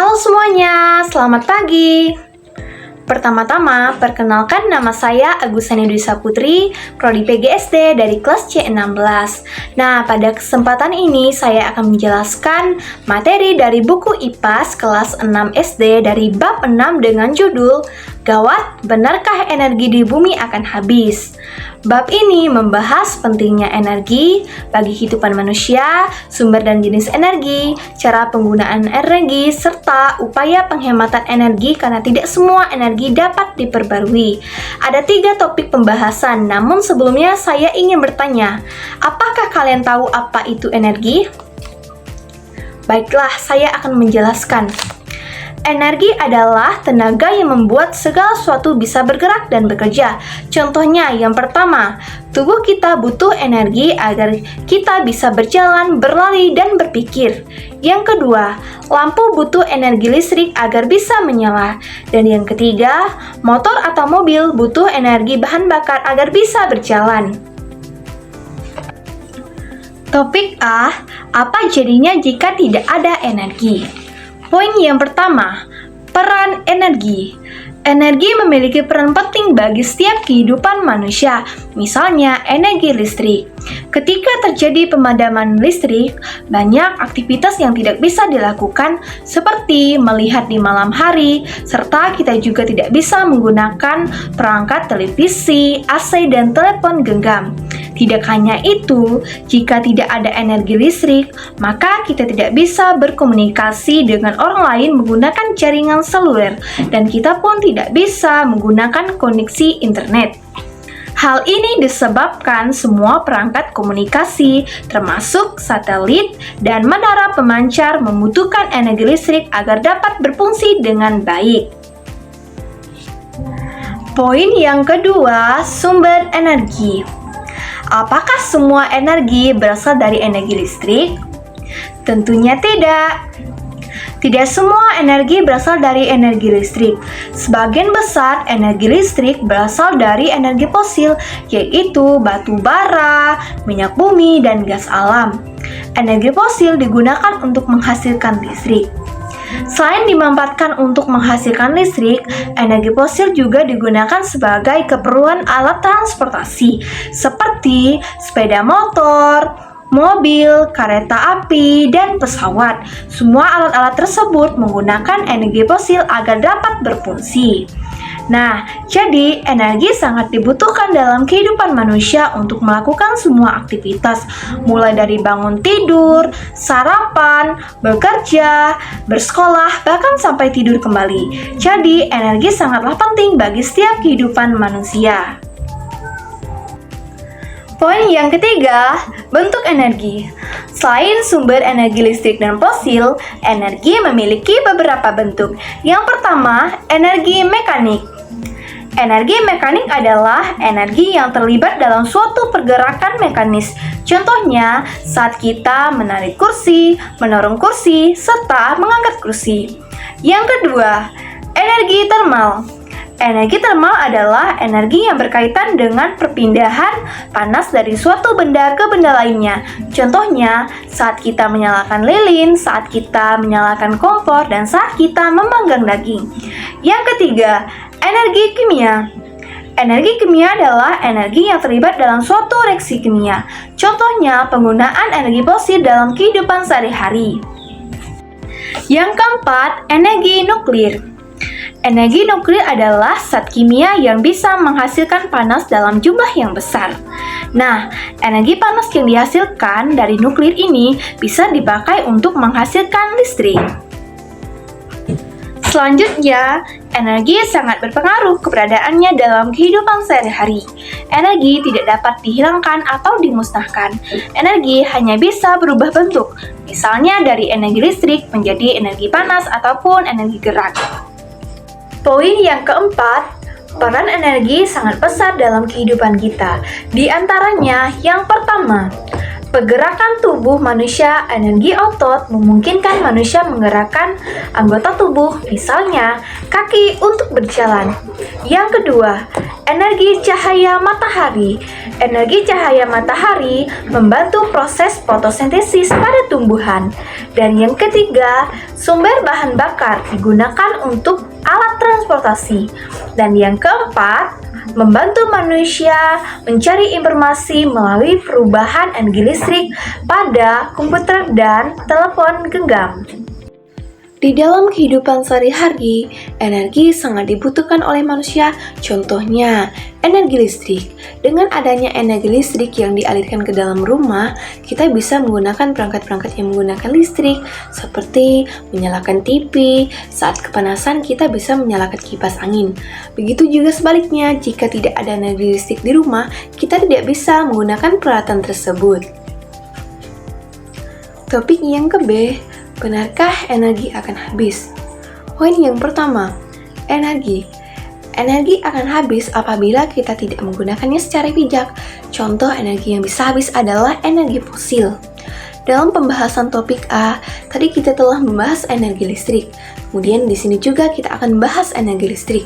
Halo semuanya, selamat pagi. Pertama-tama, perkenalkan nama saya Agusani Dwi Saputri, Prodi PGSD dari kelas C16. Nah, pada kesempatan ini saya akan menjelaskan materi dari buku IPAS kelas 6 SD dari bab 6 dengan judul Gawat, benarkah energi di bumi akan habis? Bab ini membahas pentingnya energi bagi kehidupan manusia, sumber dan jenis energi, cara penggunaan energi, serta upaya penghematan energi karena tidak semua energi dapat diperbarui. Ada 3 topik pembahasan, namun sebelumnya saya ingin bertanya, apakah kalian tahu apa itu energi? Baiklah, saya akan menjelaskan. Energi adalah tenaga yang membuat segala sesuatu bisa bergerak dan bekerja. Contohnya, yang pertama, tubuh kita butuh energi agar kita bisa berjalan, berlari, dan berpikir. Yang kedua, lampu butuh energi listrik agar bisa menyala. Dan yang ketiga, motor atau mobil butuh energi bahan bakar agar bisa berjalan. Topik A, apa jadinya jika tidak ada energi? Poin yang pertama, peran energi. Energi memiliki peran penting bagi setiap kehidupan manusia, misalnya energi listrik. Ketika terjadi pemadaman listrik, banyak aktivitas yang tidak bisa dilakukan seperti melihat di malam hari, serta kita juga tidak bisa menggunakan perangkat televisi, AC, dan telepon genggam. Tidak hanya itu, jika tidak ada energi listrik, maka kita tidak bisa berkomunikasi dengan orang lain menggunakan jaringan seluler, dan kita pun tidak bisa menggunakan koneksi internet. Hal ini disebabkan semua perangkat komunikasi, termasuk satelit dan menara pemancar, membutuhkan energi listrik agar dapat berfungsi dengan baik. Poin yang kedua, sumber energi. Apakah semua energi berasal dari energi listrik? Tentunya tidak. Tidak semua energi berasal dari energi listrik. Sebagian besar energi listrik berasal dari energi fosil, yaitu batu bara, minyak bumi, dan gas alam. Energi fosil digunakan untuk menghasilkan listrik. Selain dimanfaatkan untuk menghasilkan listrik, energi fosil juga digunakan sebagai keperluan alat transportasi seperti sepeda motor, mobil, kereta api, dan pesawat. Semua alat-alat tersebut menggunakan energi fosil agar dapat berfungsi. Nah, jadi energi sangat dibutuhkan dalam kehidupan manusia untuk melakukan semua aktivitas, mulai dari bangun tidur, sarapan, bekerja, bersekolah, bahkan sampai tidur kembali. Jadi, energi sangatlah penting bagi setiap kehidupan manusia. Poin yang ketiga, bentuk energi. Selain sumber energi listrik dan fosil, energi memiliki beberapa bentuk. Yang pertama, energi mekanik. Energi mekanik adalah energi yang terlibat dalam suatu pergerakan mekanis. Contohnya, saat kita menarik kursi, mendorong kursi, serta mengangkat kursi. Yang kedua, energi termal. Energi termal adalah energi yang berkaitan dengan perpindahan panas dari suatu benda ke benda lainnya. Contohnya, saat kita menyalakan lilin, saat kita menyalakan kompor, dan saat kita memanggang daging. Yang ketiga, energi kimia. Energi kimia adalah energi yang terlibat dalam suatu reaksi kimia. Contohnya, penggunaan energi fosil dalam kehidupan sehari-hari. Yang keempat, energi nuklir. Energi nuklir adalah zat kimia yang bisa menghasilkan panas dalam jumlah yang besar. Nah, energi panas yang dihasilkan dari nuklir ini bisa dipakai untuk menghasilkan listrik. Selanjutnya, energi sangat berpengaruh keberadaannya dalam kehidupan sehari-hari. Energi tidak dapat dihilangkan atau dimusnahkan. Energi hanya bisa berubah bentuk, misalnya dari energi listrik menjadi energi panas ataupun energi gerak. Poin yang keempat, peran energi sangat besar dalam kehidupan kita. Di antaranya, yang pertama, pergerakan tubuh manusia. Energi otot memungkinkan manusia menggerakkan anggota tubuh, misalnya kaki untuk berjalan. Yang kedua, energi cahaya matahari. Energi cahaya matahari membantu proses fotosintesis pada tumbuhan. Dan yang ketiga, sumber bahan bakar digunakan untuk alat transportasi. Dan yang keempat, membantu manusia mencari informasi melalui perubahan energi listrik pada komputer dan telepon genggam. Di dalam kehidupan sehari-hari, energi sangat dibutuhkan oleh manusia, contohnya energi listrik. Dengan adanya energi listrik yang dialirkan ke dalam rumah, kita bisa menggunakan perangkat-perangkat yang menggunakan listrik, seperti menyalakan TV, saat kepanasan kita bisa menyalakan kipas angin. Begitu juga sebaliknya, jika tidak ada energi listrik di rumah, kita tidak bisa menggunakan peralatan tersebut. Topik yang ke-B, benarkah energi akan habis? Poin yang pertama, energi. Energi akan habis apabila kita tidak menggunakannya secara bijak. Contoh energi yang bisa habis adalah energi fosil. Dalam pembahasan topik A, tadi kita telah membahas energi listrik. Kemudian di sini juga kita akan membahas energi listrik.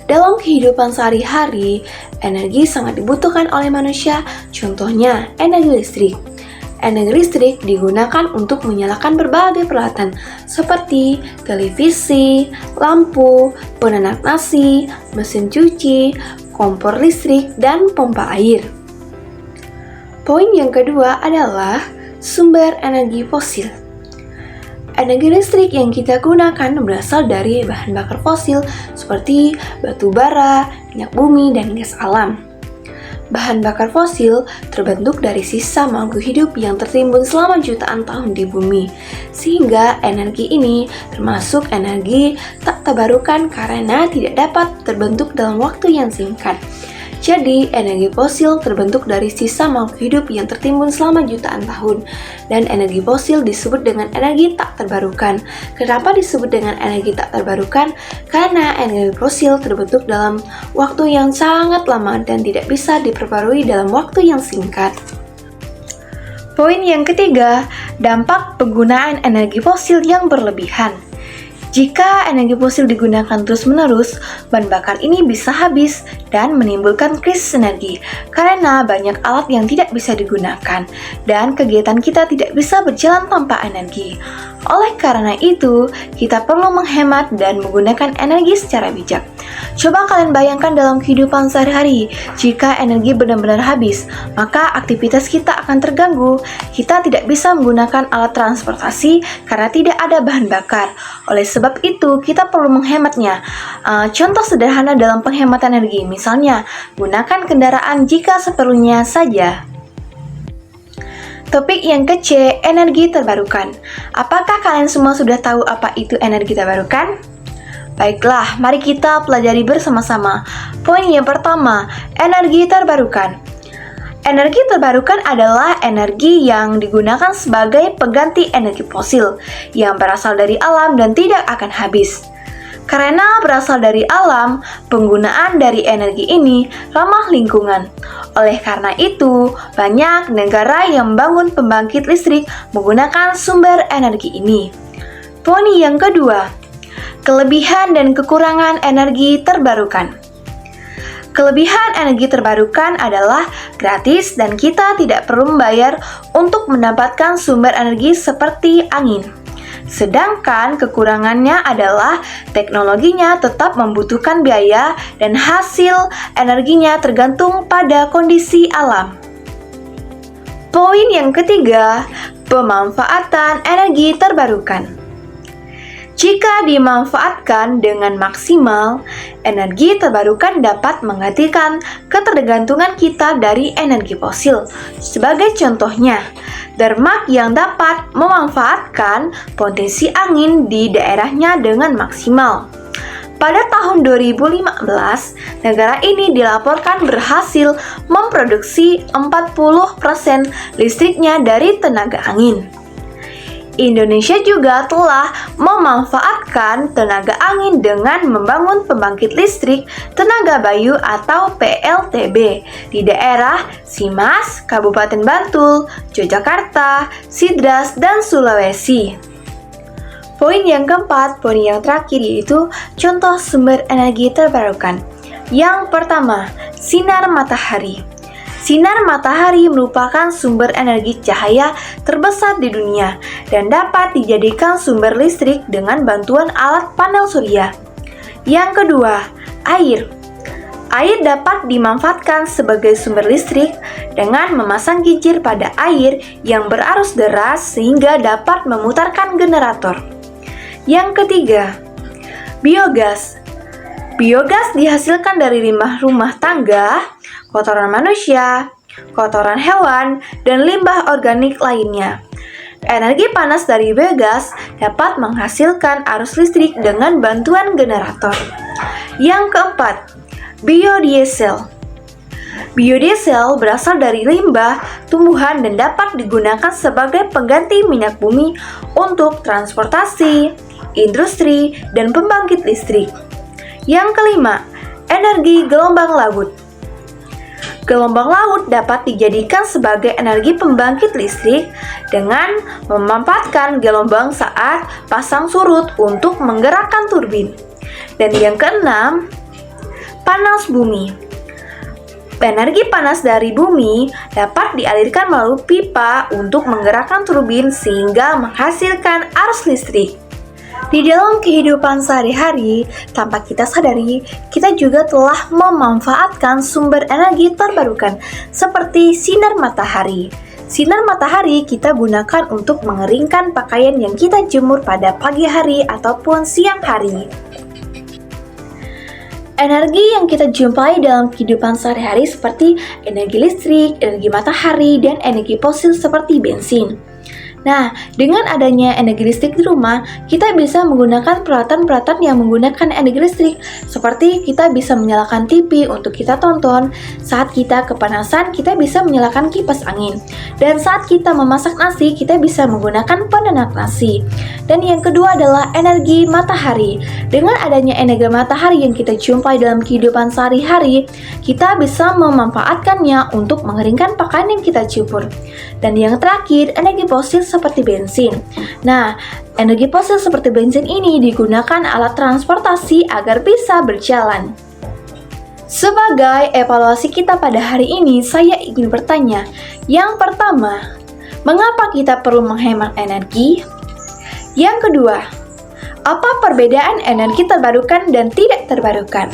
Dalam kehidupan sehari-hari, energi sangat dibutuhkan oleh manusia, contohnya energi listrik. Energi listrik digunakan untuk menyalakan berbagai peralatan seperti televisi, lampu, penanak nasi, mesin cuci, kompor listrik, dan pompa air. Poin yang kedua adalah sumber energi fosil. Energi listrik yang kita gunakan berasal dari bahan bakar fosil seperti batu bara, minyak bumi, dan gas alam. Bahan bakar fosil terbentuk dari sisa makhluk hidup yang tertimbun selama jutaan tahun di bumi, sehingga energi ini termasuk energi tak terbarukan karena tidak dapat terbentuk dalam waktu yang singkat. Jadi, energi fosil terbentuk dari sisa makhluk hidup yang tertimbun selama jutaan tahun, dan energi fosil disebut dengan energi tak terbarukan. Kenapa disebut dengan energi tak terbarukan? Karena energi fosil terbentuk dalam waktu yang sangat lama dan tidak bisa diperbarui dalam waktu yang singkat. Poin yang ketiga, dampak penggunaan energi fosil yang berlebihan. Jika energi fosil digunakan terus-menerus, bahan bakar ini bisa habis dan menimbulkan krisis energi karena banyak alat yang tidak bisa digunakan dan kegiatan kita tidak bisa berjalan tanpa energi. Oleh karena itu, kita perlu menghemat dan menggunakan energi secara bijak. Coba kalian bayangkan dalam kehidupan sehari-hari, jika energi benar-benar habis, maka aktivitas kita akan terganggu. Kita tidak bisa menggunakan alat transportasi karena tidak ada bahan bakar. Oleh sebab itu, kita perlu menghematnya. Contoh sederhana dalam penghematan energi, misalnya, gunakan kendaraan jika seperlunya saja. Topik yang ke-C, energi terbarukan. Apakah kalian semua sudah tahu apa itu energi terbarukan? Baiklah, mari kita pelajari bersama-sama. Poin yang pertama, energi terbarukan. Energi terbarukan adalah energi yang digunakan sebagai pengganti energi fosil yang berasal dari alam dan tidak akan habis. Karena berasal dari alam, penggunaan dari energi ini ramah lingkungan. Oleh karena itu, banyak negara yang membangun pembangkit listrik menggunakan sumber energi ini. Poin yang kedua, kelebihan dan kekurangan energi terbarukan. Kelebihan energi terbarukan adalah gratis dan kita tidak perlu membayar untuk mendapatkan sumber energi seperti angin. Sedangkan kekurangannya adalah teknologinya tetap membutuhkan biaya dan hasil energinya tergantung pada kondisi alam. Poin yang ketiga, pemanfaatan energi terbarukan. Jika dimanfaatkan dengan maksimal, energi terbarukan dapat menggantikan ketergantungan kita dari energi fosil. Sebagai contohnya, Denmark yang dapat memanfaatkan potensi angin di daerahnya dengan maksimal. Pada tahun 2015, negara ini dilaporkan berhasil memproduksi 40% listriknya dari tenaga angin. Indonesia juga telah memanfaatkan tenaga angin dengan membangun pembangkit listrik tenaga bayu atau PLTB di daerah Simas, Kabupaten Bantul, Yogyakarta, Sidras, dan Sulawesi. Poin yang keempat, poin yang terakhir yaitu contoh sumber energi terbarukan. Yang pertama, sinar matahari. Sinar matahari merupakan sumber energi cahaya terbesar di dunia dan dapat dijadikan sumber listrik dengan bantuan alat panel surya. Yang kedua, air. Air dapat dimanfaatkan sebagai sumber listrik dengan memasang kincir pada air yang berarus deras sehingga dapat memutarkan generator. Yang ketiga, biogas. Biogas dihasilkan dari limbah rumah tangga, kotoran manusia, kotoran hewan, dan limbah organik lainnya. Energi panas dari biogas dapat menghasilkan arus listrik dengan bantuan generator. Yang keempat, biodiesel. Biodiesel berasal dari limbah tumbuhan dan dapat digunakan sebagai pengganti minyak bumi untuk transportasi, industri, dan pembangkit listrik. Yang kelima, energi gelombang laut. Gelombang laut dapat dijadikan sebagai energi pembangkit listrik dengan memanfaatkan gelombang saat pasang surut untuk menggerakkan turbin. Dan yang keenam, panas bumi. Energi panas dari bumi dapat dialirkan melalui pipa untuk menggerakkan turbin sehingga menghasilkan arus listrik. Di dalam kehidupan sehari-hari, tanpa kita sadari, kita juga telah memanfaatkan sumber energi terbarukan seperti sinar matahari. Sinar matahari kita gunakan untuk mengeringkan pakaian yang kita jemur pada pagi hari ataupun siang hari. Energi yang kita jumpai dalam kehidupan sehari-hari seperti energi listrik, energi matahari, dan energi fosil seperti bensin. Nah, dengan adanya energi listrik di rumah, kita bisa menggunakan peralatan-peralatan yang menggunakan energi listrik, seperti kita bisa menyalakan TV untuk kita tonton. Saat kita kepanasan, kita bisa menyalakan kipas angin. Dan saat kita memasak nasi, kita bisa menggunakan penanak nasi. Dan yang kedua adalah energi matahari. Dengan adanya energi matahari yang kita jumpai dalam kehidupan sehari-hari, kita bisa memanfaatkannya untuk mengeringkan pakaian yang kita jemur. Dan yang terakhir, energi fosil seperti bensin. Nah, energi fosil seperti bensin ini digunakan alat transportasi agar bisa berjalan. Sebagai evaluasi kita pada hari ini, saya ingin bertanya. Yang pertama, mengapa kita perlu menghemat energi? Yang kedua, apa perbedaan energi terbarukan dan tidak terbarukan?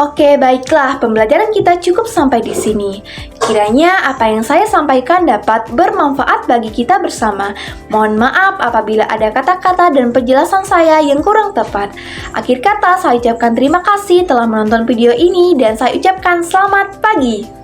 Oke, baiklah, pembelajaran kita cukup sampai di sini. Kiranya apa yang saya sampaikan dapat bermanfaat bagi kita bersama. Mohon maaf apabila ada kata-kata dan penjelasan saya yang kurang tepat. Akhir kata, saya ucapkan terima kasih telah menonton video ini dan saya ucapkan selamat pagi.